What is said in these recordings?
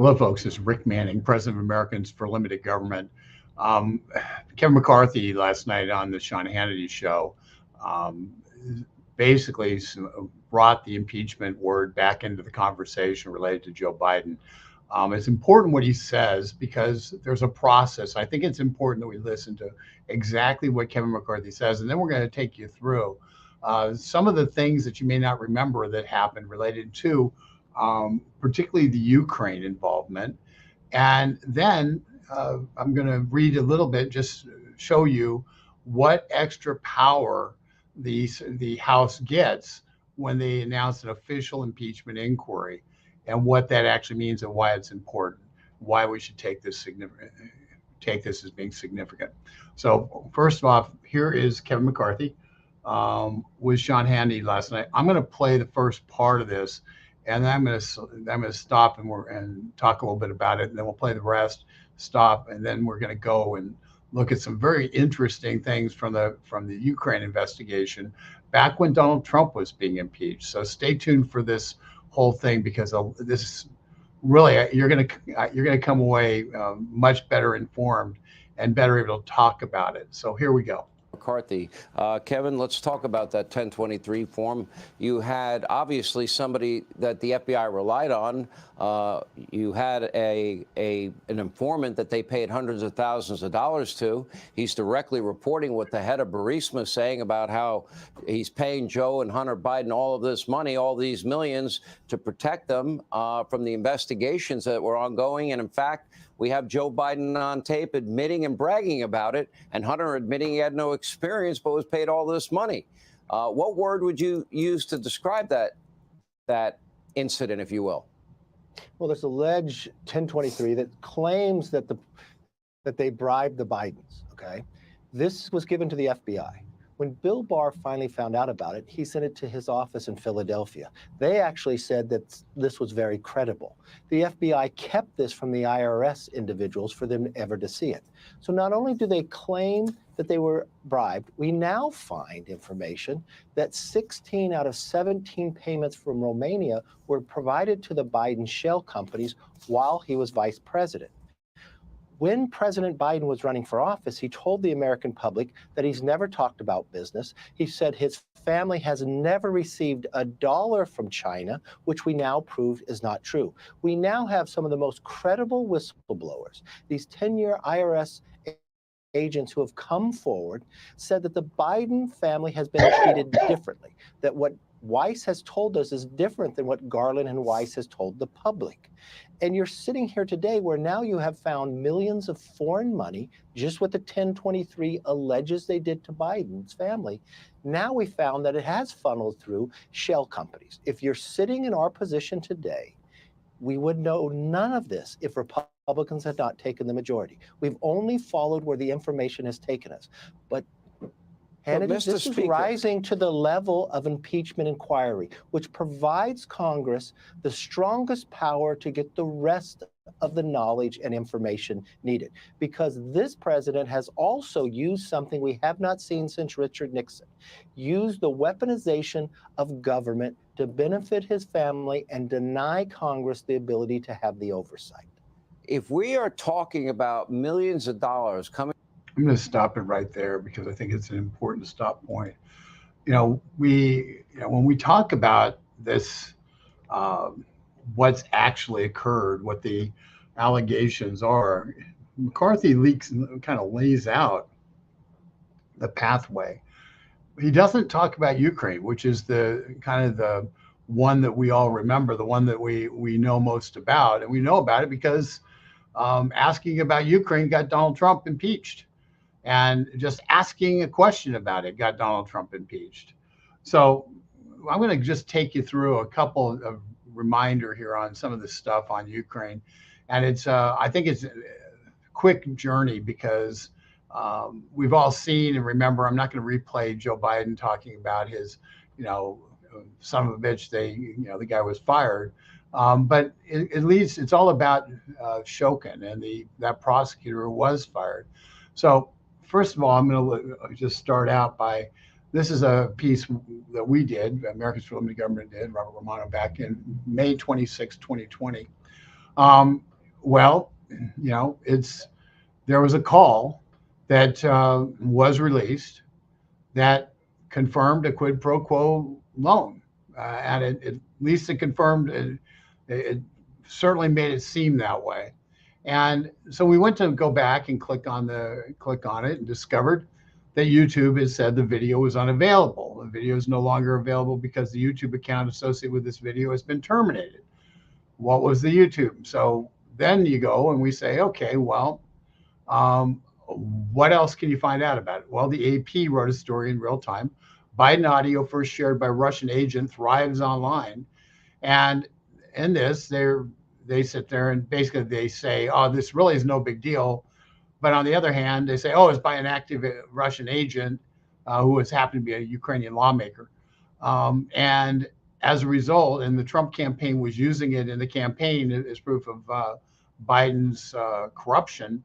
Hello, folks. This is Rick Manning, President of Americans for Limited Government. Um, Kevin McCarthy last night on the Sean Hannity show um, basically brought the impeachment word back into the conversation related to Joe Biden. It's important what he says because there's a process. I think it's important that we listen to exactly what Kevin McCarthy says, and then we're going to take you through some of the things that you may not remember that happened related to particularly the Ukraine involvement. And then I'm going to read a little bit, just show you what extra power the House gets when they announce an official impeachment inquiry, and what that actually means and why it's important, why we should take this as being significant. So first off, here is Kevin McCarthy with Sean Hannity last night. I'm going to play the first part of this, and then I'm going to stop and talk a little bit about it, and then we'll play the rest, stop, and then we're going to go and look at some very interesting things from the Ukraine investigation back when Donald Trump was being impeached. So stay tuned for this whole thing, because this really, you're going to come away much better informed and better able to talk about it. So here we go. McCarthy. Kevin, let's talk about that 1023 form. You had obviously somebody that the FBI relied on. You had an informant that they paid hundreds of thousands of dollars to. He's directly reporting what the head of Burisma is saying about how he's paying Joe and Hunter Biden all of this money, all these millions, to protect them from the investigations that were ongoing. And in fact, we have Joe Biden on tape admitting and bragging about it, and Hunter admitting he had no experience but was paid all this money. What word would you use to describe that incident, if you will? Well, there's alleged 1023 that claims that they bribed the Bidens. Okay, this was given to the FBI. When Bill Barr finally found out about it, he sent it to his office in Philadelphia. They actually said that this was very credible. The FBI kept this from the IRS individuals for them ever to see it. So not only do they claim that they were bribed, we now find information that 16 out of 17 payments from Romania were provided to the Biden shell companies while he was vice president. When President Biden was running for office, he told the American public that he's never talked about business. He said his family has never received $1 from China, which we now proved is not true. We now have some of the most credible whistleblowers. These 10-year IRS agents who have come forward said that the Biden family has been treated differently, that what Weiss has told us is different than what Garland and Weiss has told the public. And you're sitting here today where now you have found millions of foreign money, just what the 1023 alleges they did to Biden's family. Now we found that it has funneled through shell companies. If you're sitting in our position today, we would know none of this if Republicans had not taken the majority. We've only followed where the information has taken us. But Hannity, this is rising to the level of impeachment inquiry, which provides Congress the strongest power to get the rest of the knowledge and information needed. Because this president has also used something we have not seen since Richard Nixon, used the weaponization of government to benefit his family and deny Congress the ability to have the oversight. If we are talking about millions of dollars coming... I'm going to stop it right there because I think it's an important stop point. When we talk about this, what's actually occurred, what the allegations are, McCarthy kind of lays out the pathway. He doesn't talk about Ukraine, which is the kind of the one that we all remember, the one that we know most about, and we know about it because asking about Ukraine got Donald Trump impeached. And just asking a question about it got Donald Trump impeached. So I'm going to just take you through a couple of reminder here on some of the stuff on Ukraine. And it's I think it's a quick journey because we've all seen and remember, I'm not going to replay Joe Biden talking about his, son of a bitch, the guy was fired. But at least it's all about Shokin and that prosecutor who was fired. So first of all, I'm going to just start out by, this is a piece that we did, Americans for Limited Government did, Robert Romano, back in May 26, 2020. Well, there was a call that was released that confirmed a quid pro quo loan, and at least it confirmed it certainly made it seem that way. And so we went to go back and click on it and discovered that YouTube has said the video was unavailable. The video is no longer available because the YouTube account associated with this video has been terminated. What was the YouTube? So then you go and we say, okay, well, what else can you find out about it? Well, the AP wrote a story in real time. Biden audio first shared by Russian agent thrives online. And in this, they sit there and basically they say, oh, this really is no big deal. But on the other hand, they say, oh, it's by an active Russian agent who has happened to be a Ukrainian lawmaker. And as a result, and the Trump campaign was using it in the campaign as proof of Biden's corruption.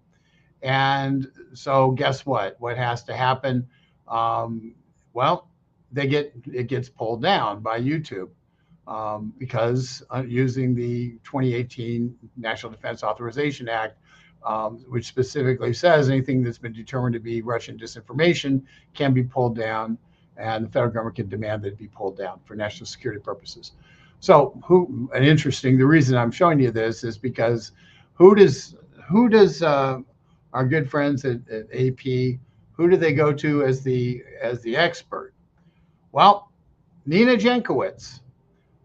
And so guess what? What has to happen? Well, it gets pulled down by YouTube because using the 2018 National Defense Authorization Act, which specifically says anything that's been determined to be Russian disinformation can be pulled down, and the federal government can demand that it be pulled down for national security purposes. So, the reason I'm showing you this is because who does our good friends at AP, who do they go to as the expert? Well, Nina Jankowicz,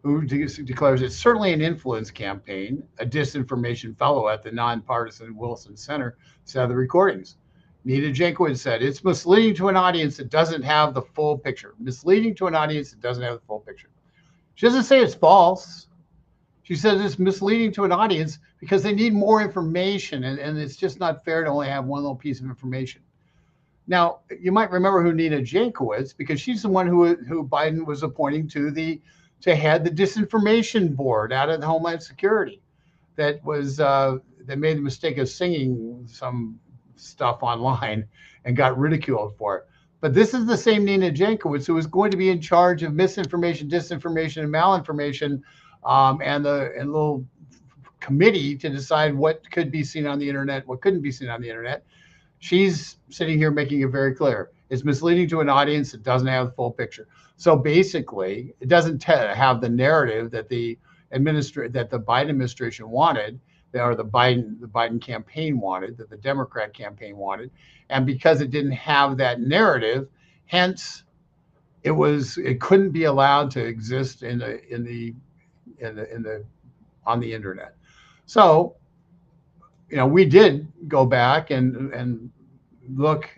who declares it's certainly an influence campaign, a disinformation fellow at the nonpartisan Wilson Center, said the recordings. Nina Jankowicz said it's misleading to an audience that doesn't have the full picture. Misleading to an audience that doesn't have the full picture. She doesn't say it's false. She says it's misleading to an audience because they need more information, and it's just not fair to only have one little piece of information. Now, you might remember who Nina Jankowicz, because she's the one who Biden was appointing to head the disinformation board out of the Homeland Security that made the mistake of singing some stuff online and got ridiculed for it. But this is the same Nina Jankowicz who is going to be in charge of misinformation, disinformation, and malinformation, and the little committee to decide what could be seen on the internet, what couldn't be seen on the internet. She's sitting here making it very clear. It's misleading to an audience that doesn't have the full picture. So basically, it doesn't have the narrative that the Biden administration wanted, or the Biden campaign wanted, that the Democrat campaign wanted, and because it didn't have that narrative, hence it couldn't be allowed to exist on the internet. So, we did go back and look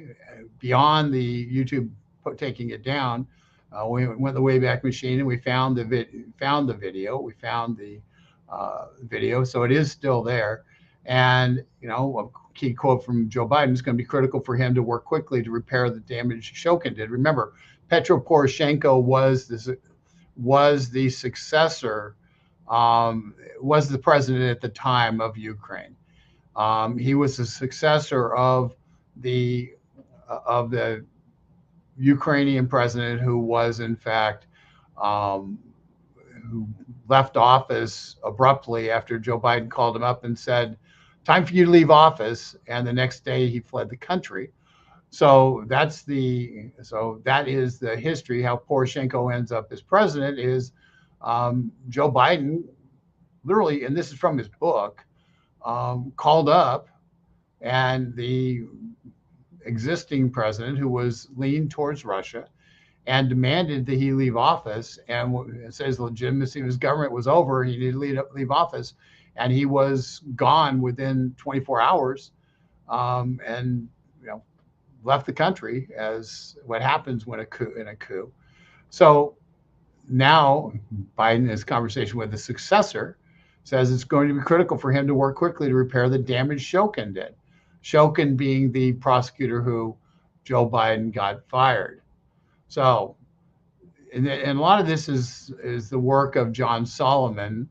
beyond the YouTube taking it down. We went the Wayback Machine and we found the video. We found the video, so it is still there. And a key quote from Joe Biden is going to be critical for him to work quickly to repair the damage Shokin did. Remember, Petro Poroshenko was the successor, was the president at the time of Ukraine. He was the successor of the Ukrainian president who was in fact who left office abruptly after Joe Biden called him up and said, "Time for you to leave office," and the next day he fled the country. So that is the history. How Poroshenko ends up as president is Joe Biden literally, and this is from his book, called up, and the existing president, who was leaned towards Russia, and demanded that he leave office, and says the legitimacy of his government was over. He needed to leave office, and he was gone within 24 hours, and left the country, as what happens when in a coup. So now Biden, in his conversation with the successor, says it's going to be critical for him to work quickly to repair the damage Shokin did. Shokin being the prosecutor who Joe Biden got fired. So, and a lot of this is the work of John Solomon,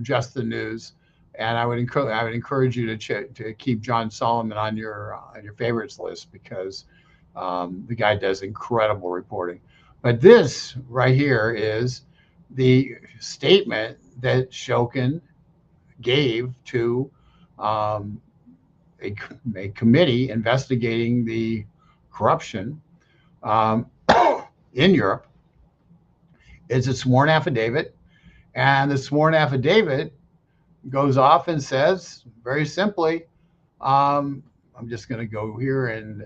Just the News, and I would encourage you to keep John Solomon on your favorites list, because the guy does incredible reporting. But this right here is the statement that Shokin gave to um, a committee investigating the corruption um, in Europe. It's a sworn affidavit, and the sworn affidavit goes off and says very simply, I'm just going to go here and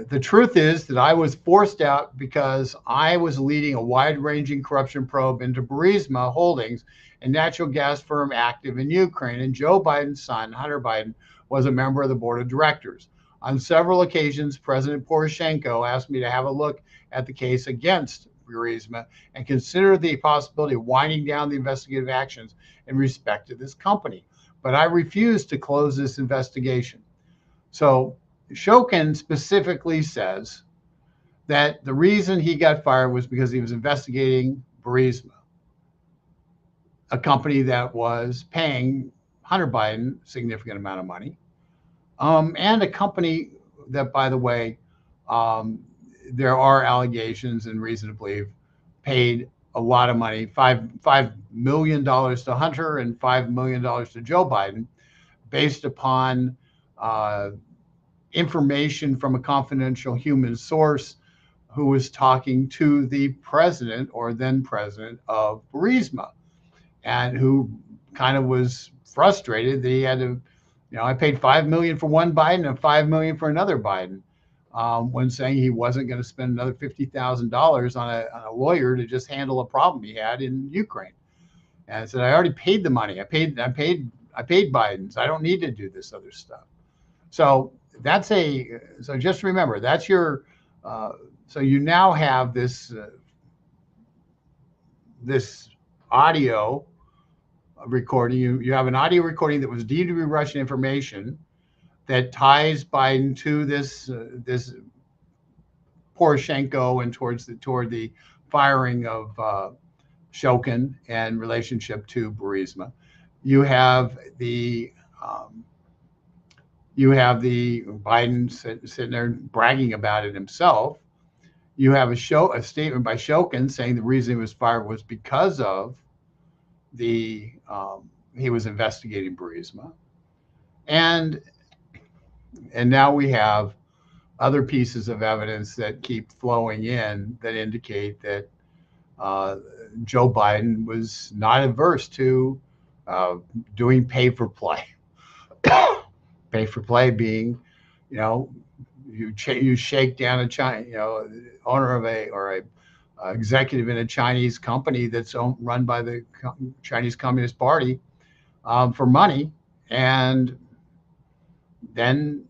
the truth is that I was forced out because I was leading a wide-ranging corruption probe into Burisma Holdings, a natural gas firm active in Ukraine, and Joe Biden's son, Hunter Biden, was a member of the board of directors. On several occasions, President Poroshenko asked me to have a look at the case against Burisma and consider the possibility of winding down the investigative actions in respect to this company. But I refused to close this investigation. So Shokin specifically says that the reason he got fired was because he was investigating Burisma, a company that was paying Hunter Biden a significant amount of money, and a company that, by the way, there are allegations and reason to believe paid a lot of money, $5 million to Hunter and $5 million to Joe Biden, based upon information from a confidential human source who was talking to the president or then president of Burisma, and who kind of was frustrated that he had to, I paid $5 million for one Biden and $5 million for another Biden, when saying he wasn't going to spend another $50,000 on a lawyer to just handle a problem he had in Ukraine. And I said, I already paid the money. I paid Biden's. I don't need to do this other stuff. So so just remember, that's your, so you now have this, this audio recording. You have an audio recording that was deemed to be Russian information that ties Biden to this Poroshenko and toward the firing of Shokin and relationship to Burisma. You have the Biden sitting there bragging about it himself. You have a statement by Shokin saying the reason he was fired was because of he was investigating Burisma, and now we have other pieces of evidence that keep flowing in that indicate that Joe Biden was not averse to doing pay for play. Pay for play being, you shake down a China, owner of a executive in a Chinese company that's run by the Chinese Communist Party for money, and then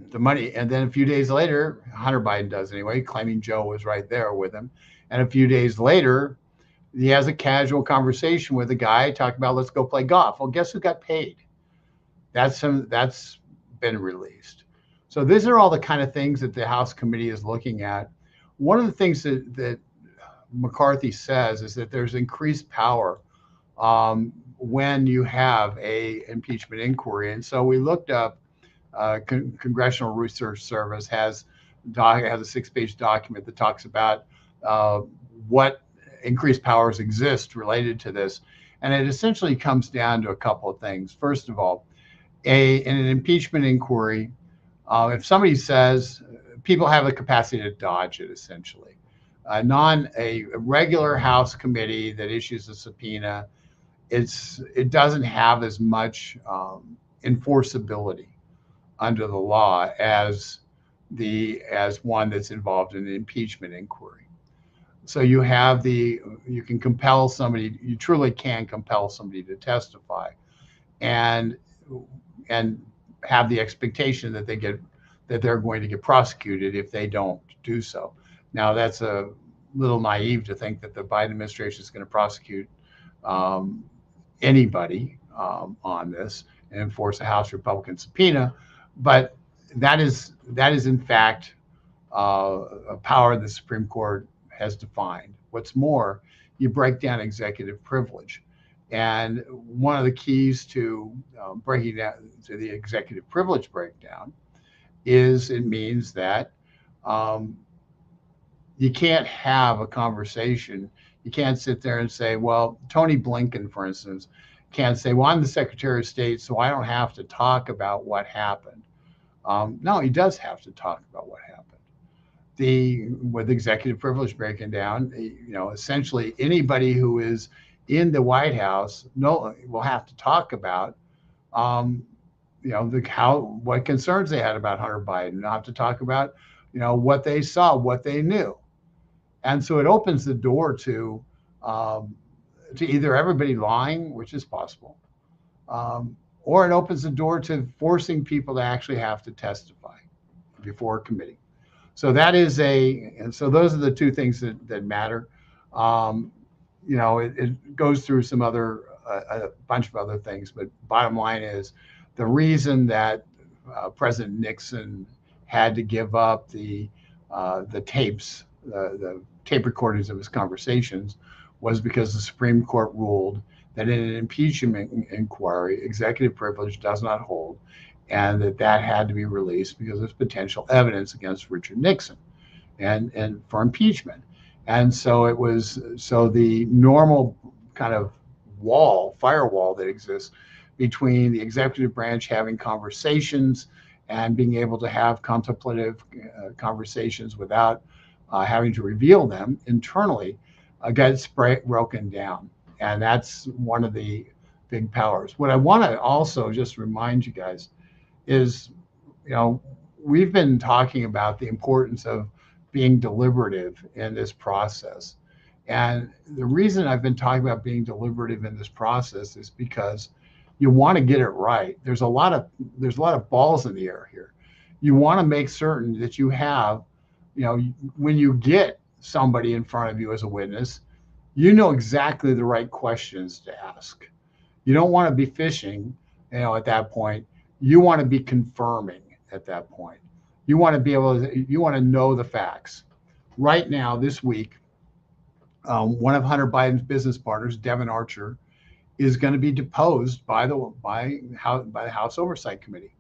the money, and then a few days later, Hunter Biden does anyway, claiming Joe was right there with him, and a few days later, he has a casual conversation with a guy talking about, let's go play golf. Well, guess who got paid? That's been released. So these are all the kind of things that the House committee is looking at. One of the things that McCarthy says is that there's increased power when you have a impeachment inquiry. And so we looked up, Congressional Research Service has a 6-page document that talks about what increased powers exist related to this. And it essentially comes down to a couple of things. First of all, in an impeachment inquiry, if somebody says, people have the capacity to dodge it, essentially. A regular House committee that issues a subpoena, it doesn't have as much enforceability under the law as one that's involved in an impeachment inquiry. So you can compel somebody, you truly can compel somebody to testify, and have the expectation that they're going to get prosecuted if they don't do so. Now, that's a little naive to think that the Biden administration is going to prosecute anybody on this and enforce a House Republican subpoena, but that is in fact a power the Supreme Court has defined. What's more, you break down executive privilege. And one of the keys to breaking down to the executive privilege breakdown is it means that you can't have a conversation. You can't sit there and say, well, Tony Blinken, for instance, can't say, well, I'm the Secretary of State, so I don't have to talk about what happened. No, he does have to talk about what happened. With executive privilege breaking down, essentially anybody who is in the White House will have to talk about, what concerns they had about Hunter Biden. They'll have to talk about, what they saw, what they knew, and so it opens the door to either everybody lying, which is possible, or it opens the door to forcing people to actually have to testify before a committee. So and so those are the two things that matter. It goes through some other, a bunch of other things, but bottom line is the reason that President Nixon had to give up the tapes, the tape recordings of his conversations, was because the Supreme Court ruled that in an impeachment inquiry, executive privilege does not hold, and that had to be released because there's potential evidence against Richard Nixon and for impeachment. And so the normal kind of firewall that exists between the executive branch having conversations and being able to have contemplative conversations without having to reveal them internally gets broken down. And that's one of the big powers. What I want to also just remind you guys is, we've been talking about the importance of being deliberative in this process. And the reason I've been talking about being deliberative in this process is because you want to get it right. There's a lot of balls in the air here. You want to make certain that you have, when you get somebody in front of you as a witness, you know exactly the right questions to ask. You don't want to be fishing, at that point. You want to be confirming at that point. You want to know the facts. Right now, this week, one of Hunter Biden's business partners, Devin Archer, is going to be deposed by the House Oversight Committee.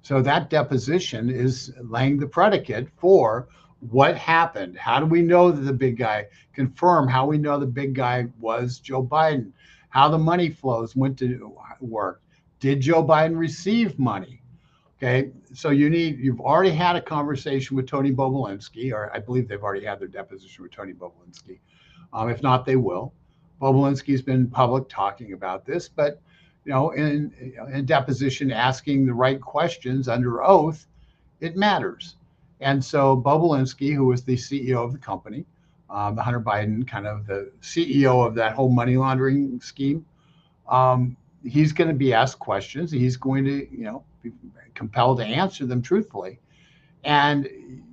So that deposition is laying the predicate for what happened. How do we know that the big guy confirm how we know the big guy was Joe Biden? How the money flows went to work. Did Joe Biden receive money? Okay, so you've already had a conversation with Tony Bobulinski, or I believe they've already had their deposition with Tony Bobulinski. If not, they will. Bobulinski's been public talking about this, but in deposition, asking the right questions under oath, it matters. And so Bobulinski, who was the CEO of the company, the Hunter Biden, kind of the CEO of that whole money laundering scheme, he's going to be asked questions. He's going to, be compelled to answer them truthfully, and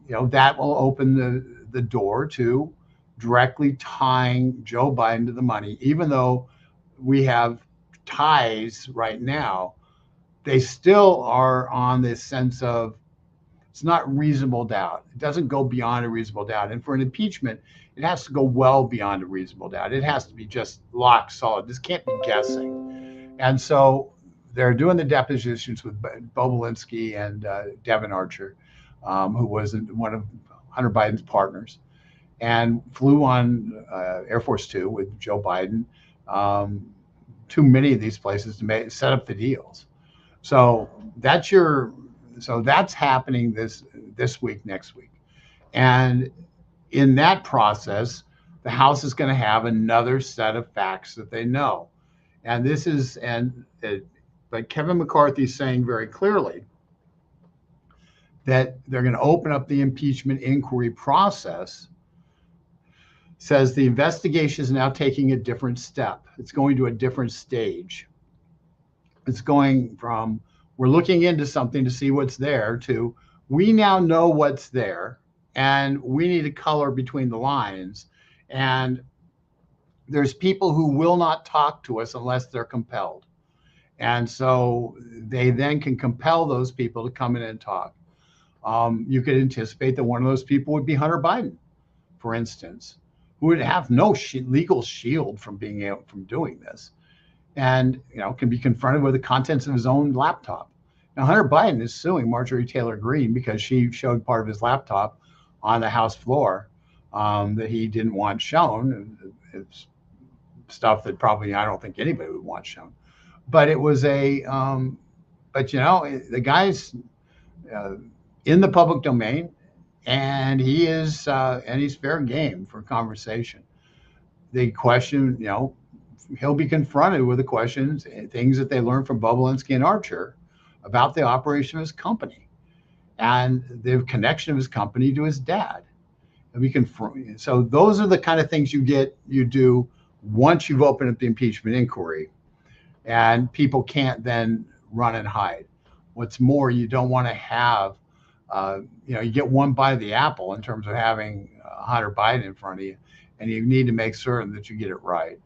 that will open the door to directly tying Joe Biden to the money. Even though we have ties right now, they still are on this sense of it's not reasonable doubt. It doesn't go beyond a reasonable doubt. And for an impeachment, it has to go well beyond a reasonable doubt. It has to be just lock solid. This can't be guessing. And so they're doing the depositions with Bobulinski and Devin Archer, who was one of Hunter Biden's partners, and flew on Air Force Two with Joe Biden to many of these places to set up the deals. So that's happening this week, next week. And in that process, the House is going to have another set of facts that they know. And but Kevin McCarthy is saying very clearly that they're going to open up the impeachment inquiry process, says the investigation is now taking a different step. It's going to a different stage. It's going from we're looking into something to see what's there to we now know what's there and we need to color between the lines. And there's people who will not talk to us unless they're compelled. And so they then can compel those people to come in and talk. You could anticipate that one of those people would be Hunter Biden, for instance, who would have no legal shield from doing this, and can be confronted with the contents of his own laptop. Now, Hunter Biden is suing Marjorie Taylor Greene because she showed part of his laptop on the House floor that he didn't want shown. It's stuff that probably I don't think anybody would want shown. but it was but the guy's uh, in the public domain, and he's fair game for conversation. The question, he'll be confronted with the questions, things that they learned from Bobulinski and Archer about the operation of his company and the connection of his company to his dad. And so those are the kind of things you do once you've opened up the impeachment inquiry, and people can't then run and hide. What's more, you don't want to have, you get one bite of the apple in terms of having Hunter Biden in front of you, and you need to make certain that you get it right.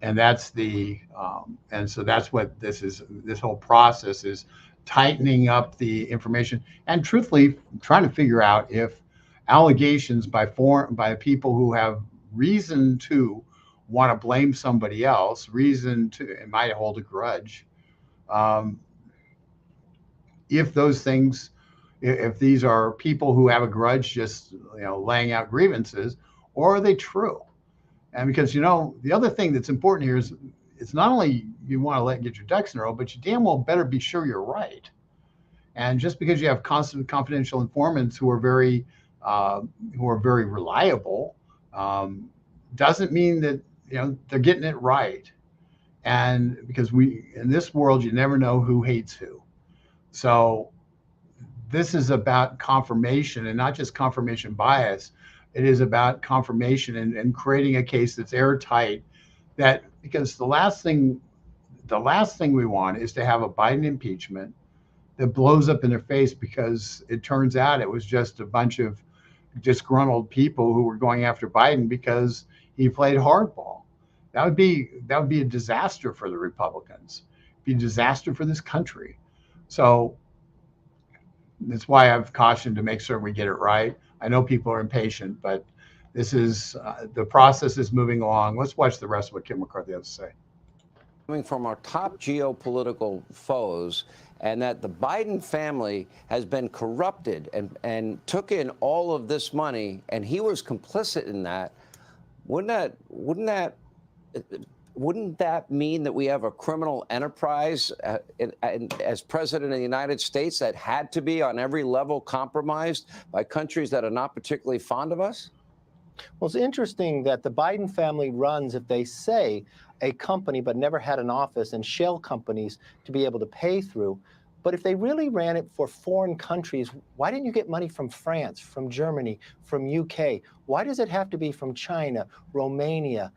And and so that's what this is. This whole process is tightening up the information and truthfully trying to figure out if allegations by people who have reason to want to blame somebody else, it might hold a grudge. If these are people who have a grudge, just laying out grievances, or are they true? And because the other thing that's important here is it's not only you want to get your ducks in a row, but you damn well better be sure you're right. And just because you have constant confidential informants who are very reliable, doesn't mean that they're getting it right. And because in this world, you never know who hates who. So this is about confirmation, and not just confirmation bias. It is about confirmation and creating a case that's airtight. Because the last thing we want is to have a Biden impeachment that blows up in their face because it turns out it was just a bunch of disgruntled people who were going after Biden because he played hardball. That would be a disaster for the Republicans. It'd be a disaster for this country. So that's why I've cautioned to make sure we get it right. I know people are impatient, but this is the process is moving along. Let's watch the rest of what Kim McCarthy has to say. Coming from our top geopolitical foes, and that the Biden family has been corrupted and took in all of this money, and he was complicit in that. Wouldn't that mean that we have a criminal enterprise as president of the United States that had to be on every level compromised by countries that are not particularly fond of us? Well, it's interesting that the Biden family runs, if they say, a company but never had an office, and shell companies to be able to pay through. But if they really ran it for foreign countries, why didn't you get money from France, from Germany, from UK? Why does it have to be from China, Romania?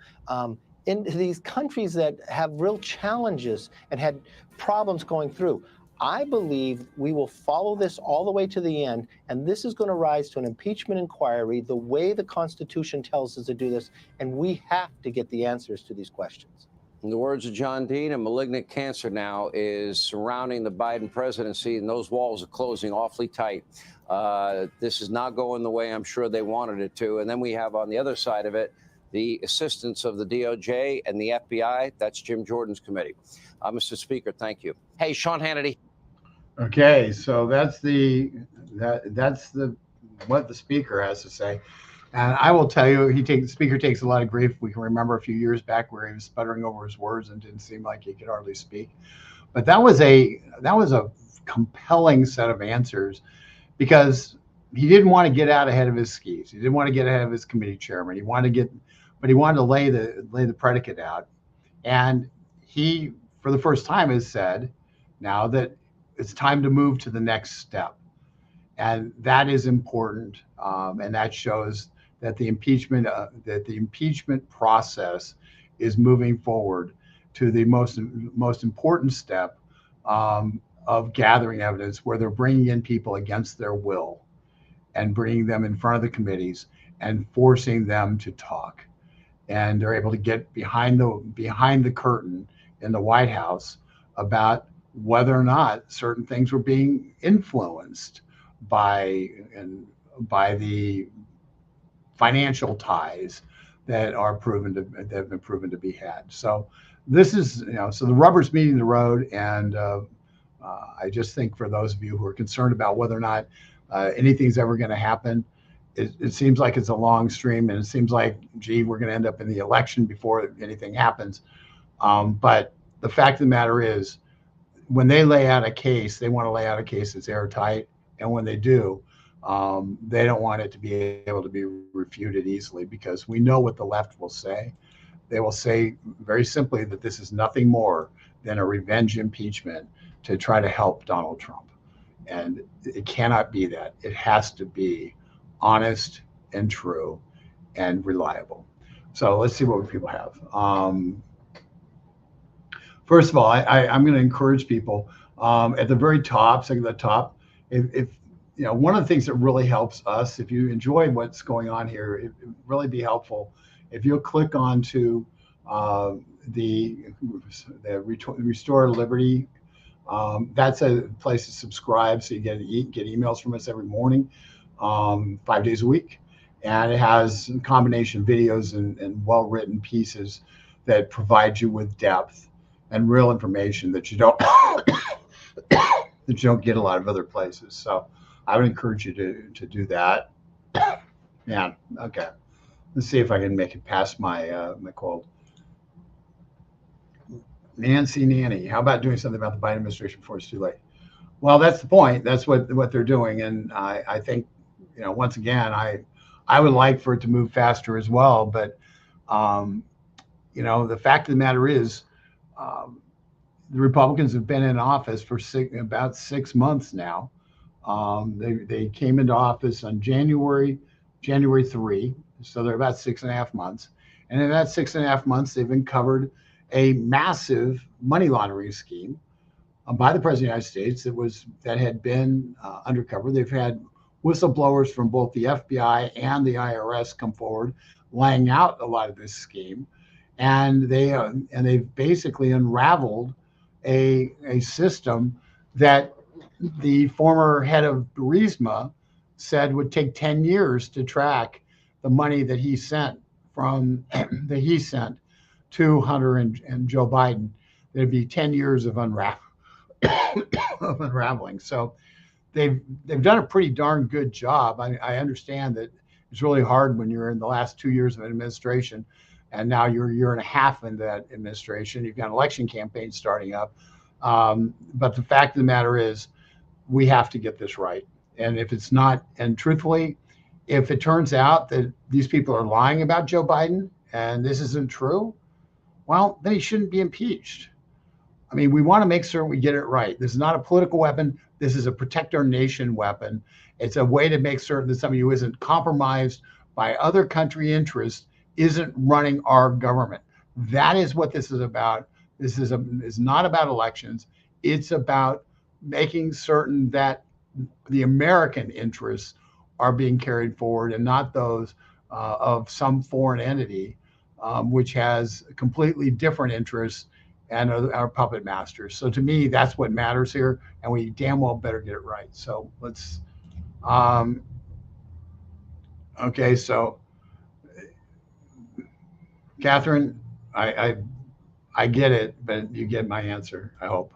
In these countries that have real challenges and had problems going through. I believe we will follow this all the way to the end, and this is going to rise to an impeachment inquiry the way the Constitution tells us to do this, and we have to get the answers to these questions. In the words of John Dean, a malignant cancer now is surrounding the Biden presidency, and those walls are closing awfully tight. This is not going the way I'm sure they wanted it to. And then we have on the other side of it, the assistance of the DOJ and the FBI. That's Jim Jordan's committee. Mr. Speaker, thank you. Hey, Sean Hannity. Okay, so that's what the speaker has to say. And I will tell you, the speaker takes a lot of grief. We can remember a few years back where he was sputtering over his words and didn't seem like he could hardly speak. But that was a compelling set of answers, because he didn't want to get out ahead of his skis. He didn't want to get ahead of his committee chairman. He wanted to lay the predicate out. And he, for the first time, has said now that it's time to move to the next step. And that is important. And that shows that the impeachment process is moving forward to the most important step of gathering evidence, where they're bringing in people against their will and bringing them in front of the committees and forcing them to talk. And they're able to get behind the curtain in the White House about whether or not certain things were being influenced by the financial ties that have been proven to be had. So this is, so the rubber's meeting the road, and I just think for those of you who are concerned about whether or not anything's ever going to happen, it seems like it's a long stream, and it seems like, gee, we're going to end up in the election before anything happens. But the fact of the matter is, when they lay out a case, they want to lay out a case that's airtight. And when they do, they don't want it to be able to be refuted easily, because we know what the left will say. They will say very simply that this is nothing more than a revenge impeachment to try to help Donald Trump. And it cannot be that. It has to be honest and true and reliable. So let's see what people have. First of all, I'm going to encourage people at the very top, second to the top, if you know, one of the things that really helps us, if you enjoy what's going on here, it would really be helpful if you'll click on to the Restore Liberty. That's a place to subscribe, so you get emails from us every morning, 5 days a week. And it has a combination of videos and well-written pieces that provide you with depth and real information that you don't that you don't get a lot of other places. So I would encourage you to do that. Yeah, okay. Let's see if I can make it past my my cold. Nanny, how about doing something about the Biden administration before it's too late? Well, that's the point. That's what they're doing, and I think, you know, once again, I would like for it to move faster as well. But you know, the fact of the matter is, the Republicans have been in office for about 6 months now. They came into office on January 3, so they're about 6.5 months. And in that 6.5 months, they've uncovered a massive money laundering scheme by the President of the United States that had been undercover. They've had whistleblowers from both the FBI and the IRS come forward, laying out a lot of this scheme, and they've basically unraveled a system that the former head of Burisma said would take 10 years to track the money that he sent to Hunter and Joe Biden. There'd be 10 years of unraveling. So they've done a pretty darn good job. I understand that it's really hard when you're in the last 2 years of an administration, and now you're a year and a half into that administration. You've got an election campaign starting up. But the fact of the matter is, we have to get this right. And if it's not, and truthfully, if it turns out that these people are lying about Joe Biden and this isn't true, well, then he shouldn't be impeached. I mean, we want to make sure we get it right. This is not a political weapon. This is a protect our nation weapon. It's a way to make certain that somebody who isn't compromised by other country interests isn't running our government. That is what this is about. This is not about elections. It's about making certain that the American interests are being carried forward and not those of some foreign entity, which has completely different interests and are puppet masters. So to me, that's what matters here, and we damn well better get it right. So let's, okay, so Catherine, I get it, but you get my answer, I hope.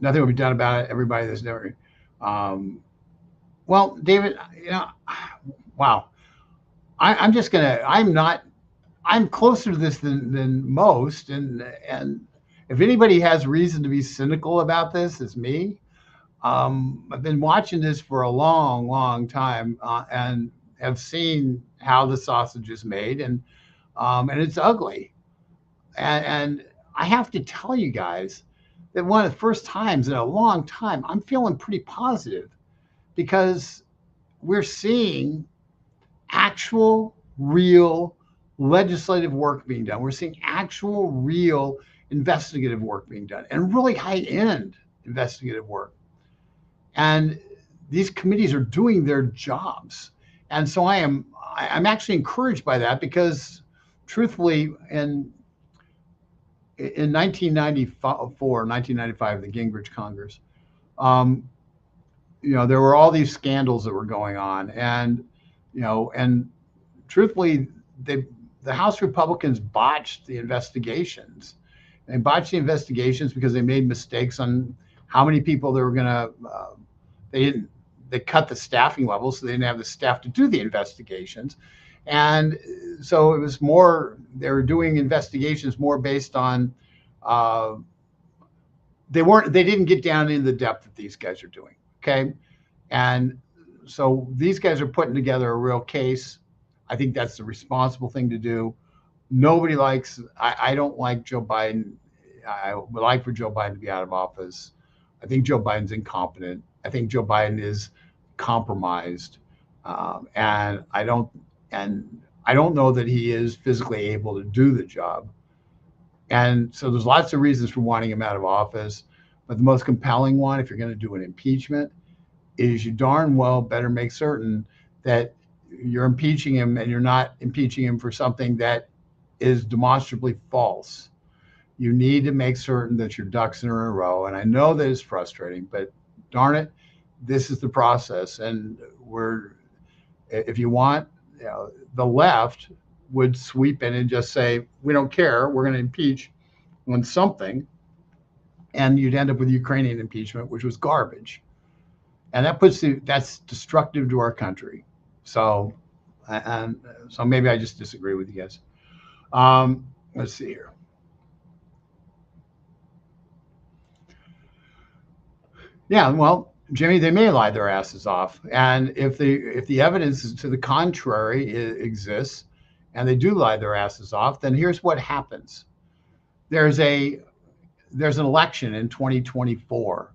Nothing will be done about it. Everybody that's never, well, David, you know, wow. I'm closer to this than most. And if anybody has reason to be cynical about this, it's me. I've been watching this for a long, long time and have seen how the sausage is made, and it's ugly. And I have to tell you guys that one of the first times in a long time, I'm feeling pretty positive, because we're seeing actual, real legislative work being done. We're seeing actual, real investigative work being done, and really high-end investigative work. And these committees are doing their jobs. And so I'm actually encouraged by that, because truthfully, in 1995, the Gingrich Congress, you know, there were all these scandals that were going on, and you know, and truthfully, the House Republicans botched the investigations. They botched the investigations because they made mistakes on how many people they were going to. They cut the staffing levels, so they didn't have the staff to do the investigations, And so it was more, they were doing investigations more based on, uh, they didn't get down into the depth that these guys are doing. Okay. And so these guys are putting together a real case. I think that's the responsible thing to do. Nobody likes, I don't like Joe Biden. I would like for Joe Biden to be out of office. I think Joe Biden's incompetent. I think Joe Biden is compromised. And I don't know that he is physically able to do the job. And so there's lots of reasons for wanting him out of office. But the most compelling one, if you're going to do an impeachment, is you darn well better make certain that you're impeaching him and you're not impeaching him for something that is demonstrably false. You need to make certain that your ducks are in a row. And I know that it's frustrating, but darn it, this is the process. And if you want, the left would sweep in and just say, we don't care, we're going to impeach on something. And you'd end up with Ukrainian impeachment, which was garbage. And that's destructive to our country. So maybe I just disagree with you guys. Let's see here. Yeah, well, Jimmy, they may lie their asses off, and if the evidence to the contrary exists, and they do lie their asses off, then here's what happens. There's an election in 2024.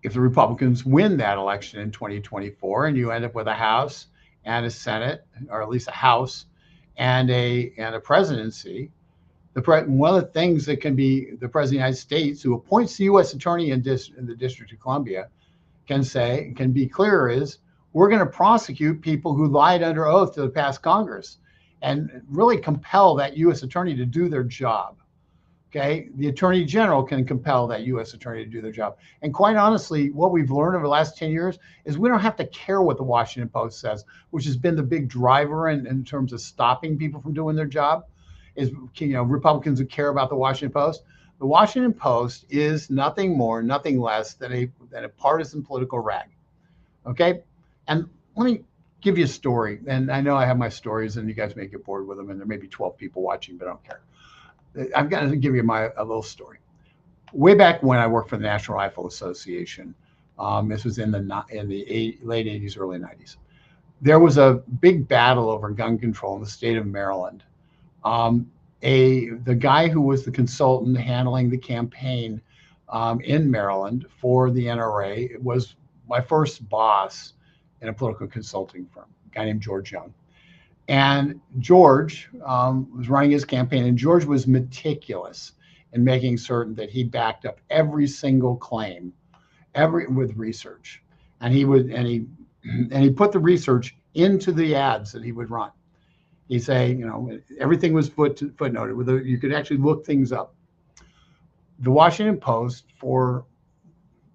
If the Republicans win that election in 2024, and you end up with a House and a Senate, or at least a House and a presidency, one of the things that can be the President of the United States, who appoints the U.S. Attorney in the District of Columbia, can be clear is, we're going to prosecute people who lied under oath to the past Congress and really compel that U.S. Attorney to do their job. Okay, the Attorney General can compel that U.S. Attorney to do their job. And quite honestly, what we've learned over the last 10 years is we don't have to care what the Washington Post says, which has been the big driver in terms of stopping people from doing their job. Is, Republicans who care about the Washington Post. The Washington Post is nothing more, nothing less than a partisan political rag. Okay, and let me give you a story. And I know I have my stories, and you guys may get bored with them, and there may be 12 people watching, but I don't care. I've got to give you a little story. Way back when I worked for the National Rifle Association, this was in the late 80s, early 90s. There was a big battle over gun control in the state of Maryland. The guy who was the consultant handling the campaign in Maryland for the NRA was my first boss in a political consulting firm, a guy named George Young. And George was running his campaign, and George was meticulous in making certain that he backed up every single claim, with research. And he put the research into the ads that he would run. He'd say, everything was footnoted. You could actually look things up. The Washington Post, for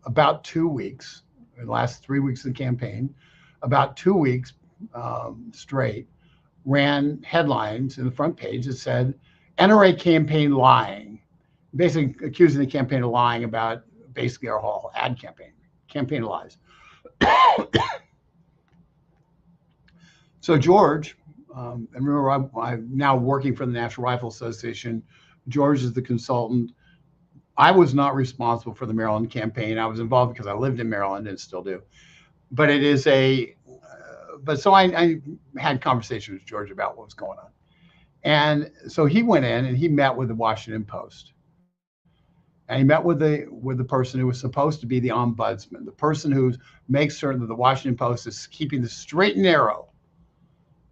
about 2 weeks, the last 3 weeks of the campaign, about 2 weeks straight, ran headlines in the front page that said, NRA campaign lying, basically accusing the campaign of lying about basically our whole ad campaign lies. So George, and remember, I'm now working for the National Rifle Association. George is the consultant. I was not responsible for the Maryland campaign. I was involved because I lived in Maryland and still do. But it is so I had conversations with George about what was going on. And so he went in and he met with the Washington Post. And he met with the person who was supposed to be the ombudsman, the person who makes certain that the Washington Post is keeping the straight and narrow,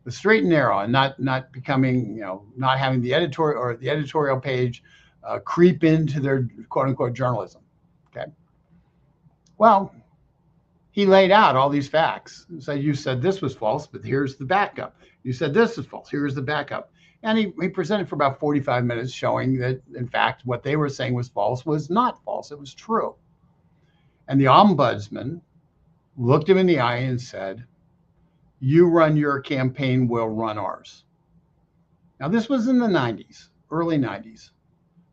and not becoming, not having the editorial page creep into their quote unquote journalism. Okay. Well, he laid out all these facts. So you said this was false, but here's the backup. You said this is false. Here's the backup. And he presented for about 45 minutes showing that, in fact, what they were saying was false was not false. It was true. And the ombudsman looked him in the eye and said, you run your campaign, we'll run ours. Now, this was in the 90s, early 90s.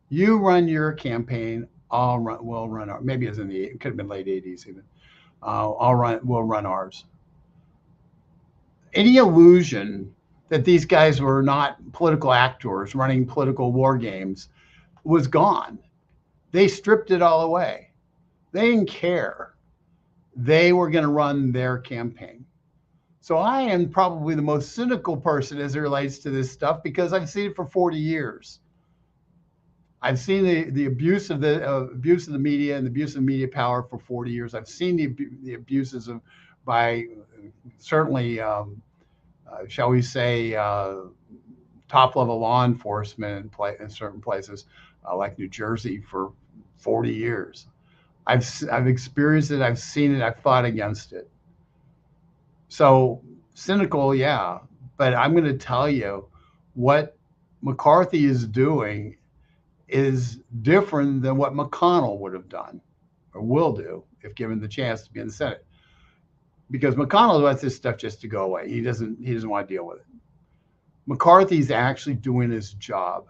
You run your campaign, we'll run ours. Maybe it could have been late 80s even. We'll run ours. any illusion that these guys were not political actors running political war games was gone. They stripped it all away. They didn't care. They were going to run their campaign. So I am probably the most cynical person as it relates to this stuff because I've seen it for 40 years. I've seen the abuse of the media and the abuse of media power for 40 years. I've seen the abuses by certainly, shall we say, top level law enforcement in certain places like New Jersey for 40 years. I've experienced it. I've seen it. I've fought against it. So cynical, yeah. But I'm going to tell you what McCarthy is doing is different than what McConnell would have done or will do if given the chance to be in the Senate. Because McConnell wants this stuff just to go away. He doesn't want to deal with it. McCarthy's actually doing his job,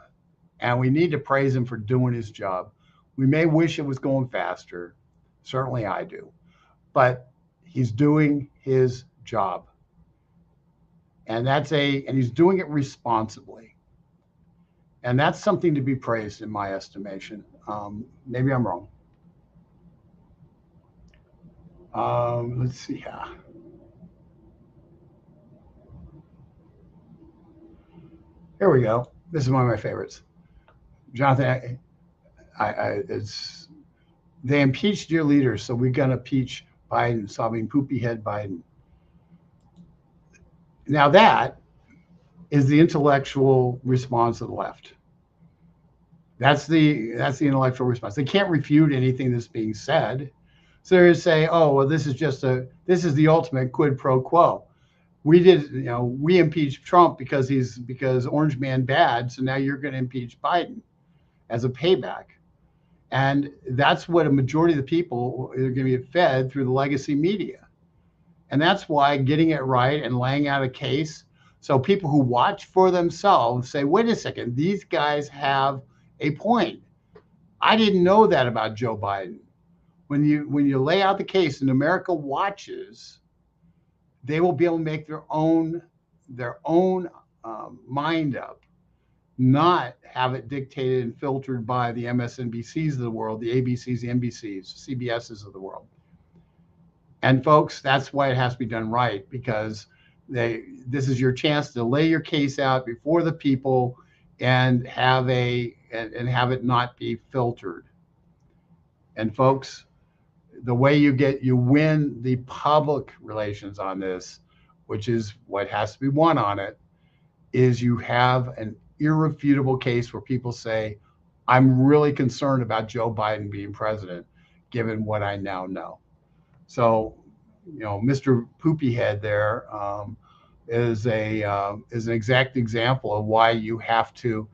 and we need to praise him for doing his job. We may wish it was going faster. Certainly I do. But he's doing his job. And he's doing it responsibly. And that's something to be praised in my estimation. Maybe I'm wrong. Let's see here. Here we go. This is one of my favorites. Jonathan, they impeached your leaders, so we're going to impeach Biden, solving poopy head Biden. Now that is the intellectual response of the left. That's the intellectual response. They can't refute anything that's being said. So they say, oh, well, this is the ultimate quid pro quo. We impeached Trump because Orange Man bad, so now you're going to impeach Biden as a payback. And that's what a majority of the people are going to get fed through the legacy media. And that's why getting it right and laying out a case, so people who watch for themselves say, wait a second, these guys have a point. I didn't know that about Joe Biden. When you lay out the case and America watches, they will be able to make their own mind up, not have it dictated and filtered by the MSNBCs of the world, the ABCs, the NBCs, CBSs of the world. And folks, that's why it has to be done right, because this is your chance to lay your case out before the people and have it not be filtered. And folks, the way you win the public relations on this, which is what has to be won on it, is you have an irrefutable case where people say, I'm really concerned about Joe Biden being president, given what I now know. So, Mr. Poopyhead there is an exact example of why you have to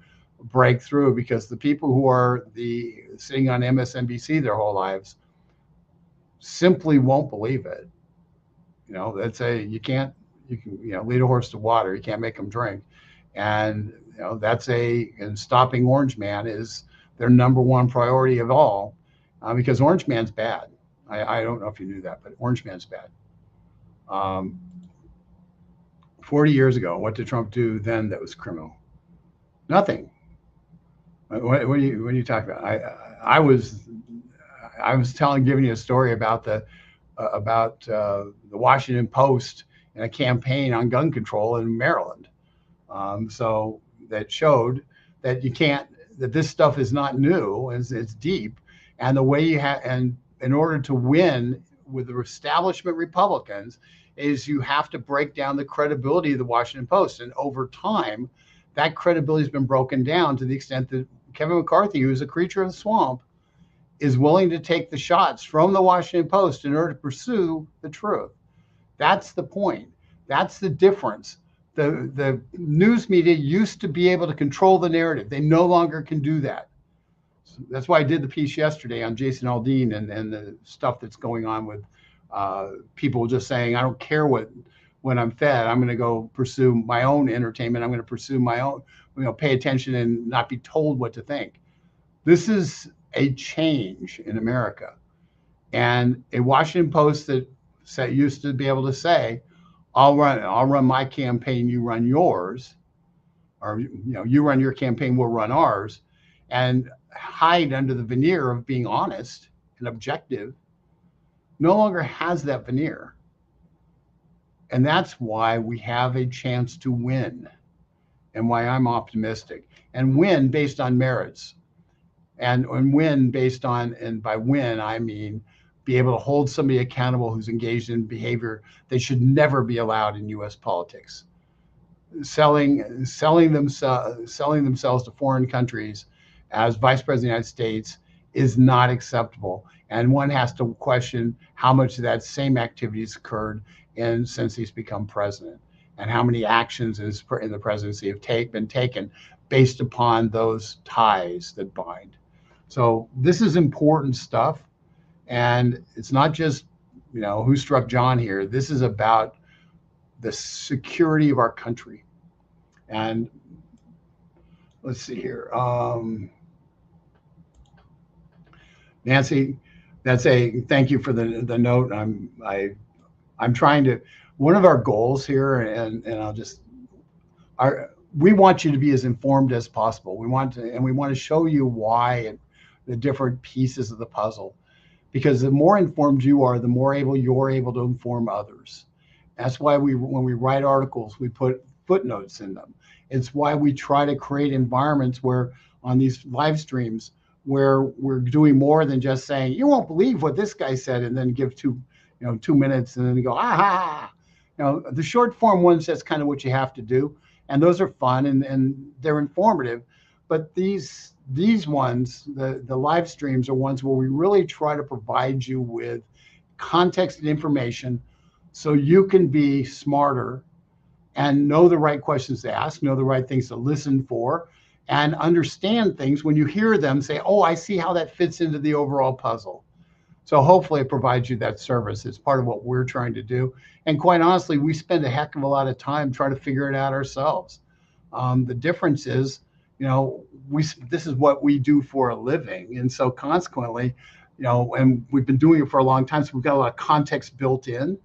break through, because the people who are sitting on MSNBC their whole lives simply won't believe it. You can lead a horse to water. You can't make them drink. And and stopping Orange Man is their number one priority of all, because Orange Man's bad. I don't know if you knew that, but Orange Man's bad. 40 years ago, what did Trump do then that was criminal? Nothing. What are you talking about? I was giving you a story about the Washington Post and a campaign on gun control in Maryland. So that showed that that this stuff is not new, it's deep. And the way and in order to win with the establishment Republicans is you have to break down the credibility of the Washington Post. And over time, that credibility has been broken down to the extent that Kevin McCarthy, who's a creature of the swamp, is willing to take the shots from the Washington Post in order to pursue the truth. That's the point. That's the difference. The news media used to be able to control the narrative. They no longer can do that. So that's why I did the piece yesterday on Jason Aldean and the stuff that's going on with people just saying, I don't care when I'm fed, I'm going to go pursue my own entertainment. I'm going to pursue my own, pay attention and not be told what to think. This is a change in America. And a Washington Post that used to be able to say, I'll run my campaign, you run yours, or you run your campaign, we'll run ours, and hide under the veneer of being honest and objective, no longer has that veneer. And that's why we have a chance to win, and why I'm optimistic, and win based on merits, and win based on, and by win I mean be able to hold somebody accountable who's engaged in behavior that should never be allowed in U.S. politics. Selling themselves to foreign countries as vice president of the United States is not acceptable, and one has to question how much of that same activity has occurred since he's become president, and how many actions in the presidency have been taken based upon those ties that bind. So this is important stuff, and it's not just who struck John here. This is about the security of our country. And let's see here. Nancy, thank you for the note. I'm trying to, one of our goals here, and we want you to be as informed as possible. We want to show you why and the different pieces of the puzzle, because the more informed you are, the more you're able to inform others. That's why when we write articles, we put footnotes in them. It's why we try to create environments where on these live streams where we're doing more than just saying, you won't believe what this guy said, and then give 2 minutes and then you go, ah. The short form ones, that's kind of what you have to do. And those are fun and they're informative. But these ones, the live streams, are ones where we really try to provide you with context and information so you can be smarter and know the right questions to ask, know the right things to listen for, and understand things when you hear them, say, oh, I see how that fits into the overall puzzle. So hopefully it provides you that service. It's part of what we're trying to do. And quite honestly, we spend a heck of a lot of time trying to figure it out ourselves. The difference is, this is what we do for a living. And so consequently, and we've been doing it for a long time, so we've got a lot of context built in.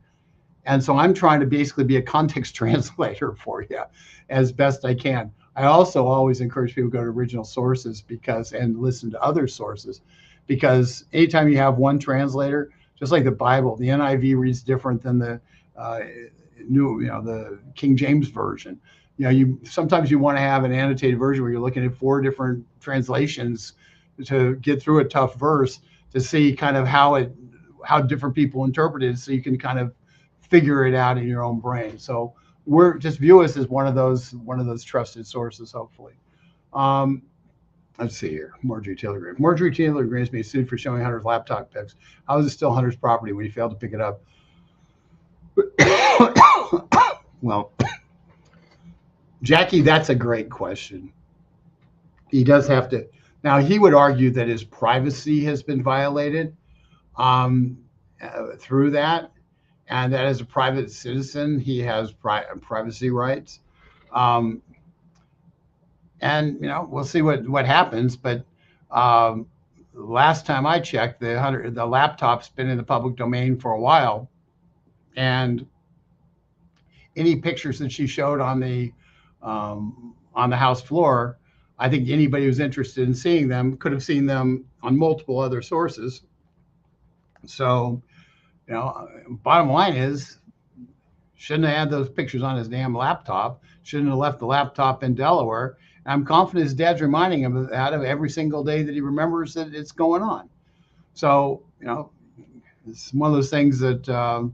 And so I'm trying to basically be a context translator for you as best I can. I also always encourage people to go to original sources and listen to other sources, because anytime you have one translator, just like the Bible, the NIV reads different than the the King James version. Sometimes you want to have an annotated version where you're looking at 4 different translations to get through a tough verse to see kind of how different people interpret it, so you can kind of figure it out in your own brain. So just view us as one of those trusted sources, hopefully. Let's see here. Marjorie Taylor Greene. Marjorie Taylor Greene is being sued for showing Hunter's laptop pics. How is it still Hunter's property when he failed to pick it up? Well, Jackie, that's a great question. He does have to. Now, he would argue that his privacy has been violated through that, and that as a private citizen, he has privacy rights. And we'll see what happens. But last time I checked, the laptop's been in the public domain for a while, and any pictures that she showed on the House floor, I think anybody who's interested in seeing them could have seen them on multiple other sources. So, bottom line is, shouldn't have had those pictures on his damn laptop. Shouldn't have left the laptop in Delaware. And I'm confident his dad's reminding him of that every single day that he remembers that it's going on. So, it's one of those things that,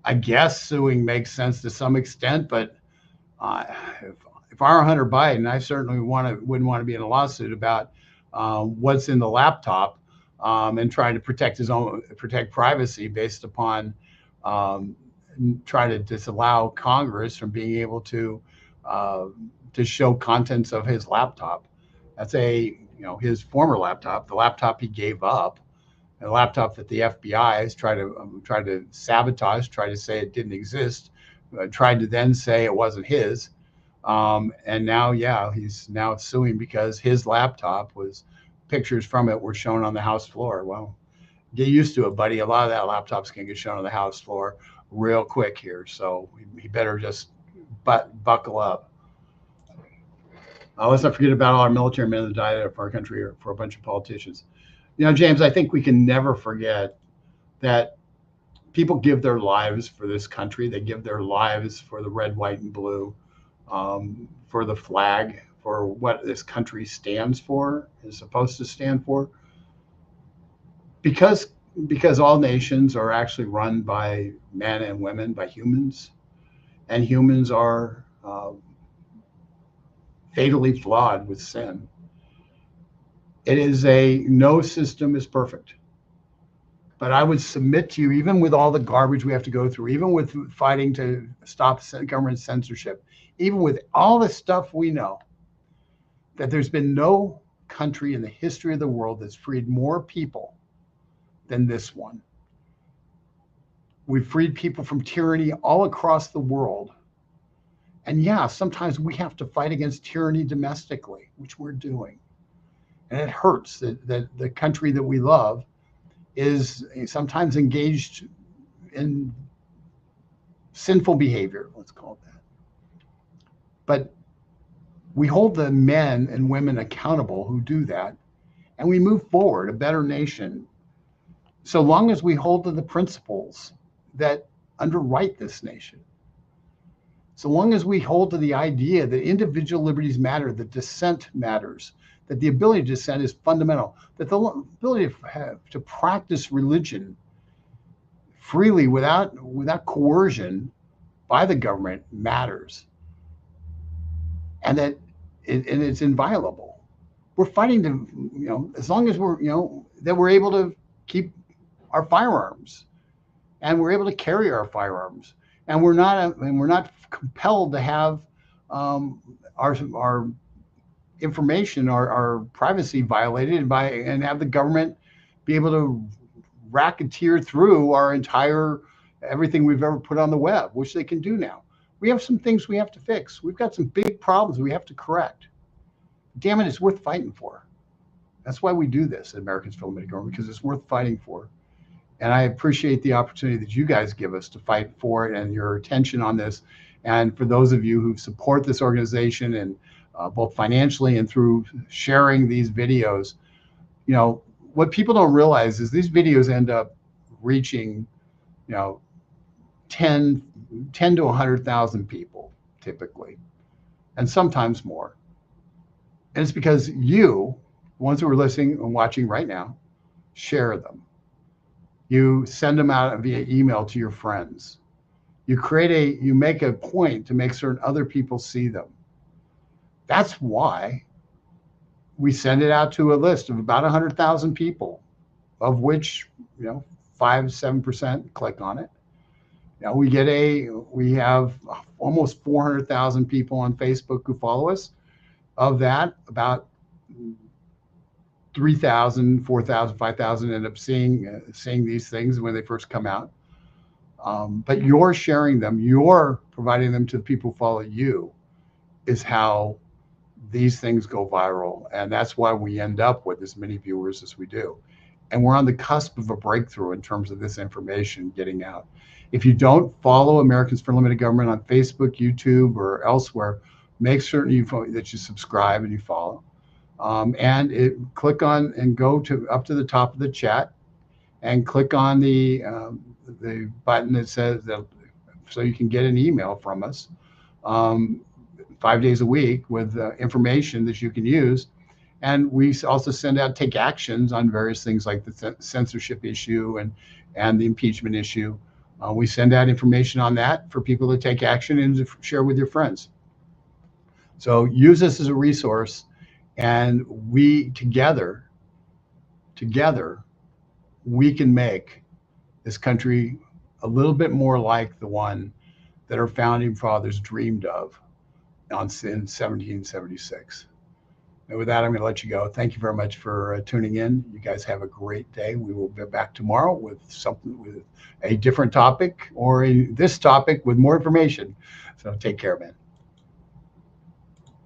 I guess suing makes sense to some extent, but if I were Hunter Biden, I certainly wouldn't want to be in a lawsuit about what's in the laptop and trying to protect privacy based upon trying to disallow Congress from being able to show contents of his laptop. That's his former laptop, the laptop he gave up, a laptop that the FBI has tried to sabotage, tried to say it didn't exist, tried to then say it wasn't his. And now, he's now suing because his laptop pictures from it were shown on the House floor. Well, get used to it, buddy. A lot of that laptop's going to get shown on the House floor real quick here. So he better just buckle up. Let's not forget about all our military men that died for our country or for a bunch of politicians. You know, James, I think we can never forget that people give their lives for this country. They give their lives for the red, white, and blue, for the flag, for what this country stands for, is supposed to stand for. Because all nations are actually run by men and women, by humans, and humans are fatally flawed with sin. It is no system is perfect. But I would submit to you, even with all the garbage we have to go through, even with fighting to stop government censorship, even with all the stuff we know, that there's been no country in the history of the world that's freed more people than this one. We've freed people from tyranny all across the world. And yeah, sometimes we have to fight against tyranny domestically, which we're doing. And it hurts that the country that we love is sometimes engaged in sinful behavior, let's call it that. But we hold the men and women accountable who do that, and we move forward, a better nation, so long as we hold to the principles that underwrite this nation. So long as we hold to the idea that individual liberties matter, that dissent matters, that the ability to dissent is fundamental, that the ability to practice religion freely without coercion by the government matters, and that it's inviolable. We're fighting to, as long as that we're able to keep our firearms, and we're able to carry our firearms, and we're not compelled to have our information, our privacy violated and have the government be able to racketeer through our entire everything we've ever put on the web, which they can do now. We have some things we have to fix. We've got some big problems we have to correct. Damn it, it's worth fighting for. That's why we do this at Americans for Limited Government, because it's worth fighting for. And I appreciate the opportunity that you guys give us to fight for it and your attention on this. And for those of you who support this organization and both financially and through sharing these videos, what people don't realize is these videos end up reaching, 10 to 100,000 people typically, and sometimes more. And it's because you, ones who are listening and watching right now, share them. You send them out via email to your friends. You make a point to make certain other people see them. That's why we send it out to a list of about 100,000 people, of which 5-7% click on it. We have almost 400,000 people on Facebook who follow us. Of that, about 3,000, 4,000, 5,000 end up seeing these things when they first come out. But you're sharing them, you're providing them to the people who follow you, is how these things go viral. And that's why we end up with as many viewers as we do. And we're on the cusp of a breakthrough in terms of this information getting out. If you don't follow Americans for Limited Government on Facebook, YouTube, or elsewhere, make certain that you subscribe and you follow. Click on and go up to the top of the chat and click on the button that says that, so you can get an email from us 5 days a week with information that you can use. And we also send out take actions on various things like the censorship issue and the impeachment issue. We send out information on that for people to take action and to share with your friends. So use this as a resource, and we together, we can make this country a little bit more like the one that our founding fathers dreamed of in 1776. And with that, I'm going to let you go. Thank you very much for tuning in. You guys have a great day. We will be back tomorrow with a different topic, or this topic with more information. So take care, man.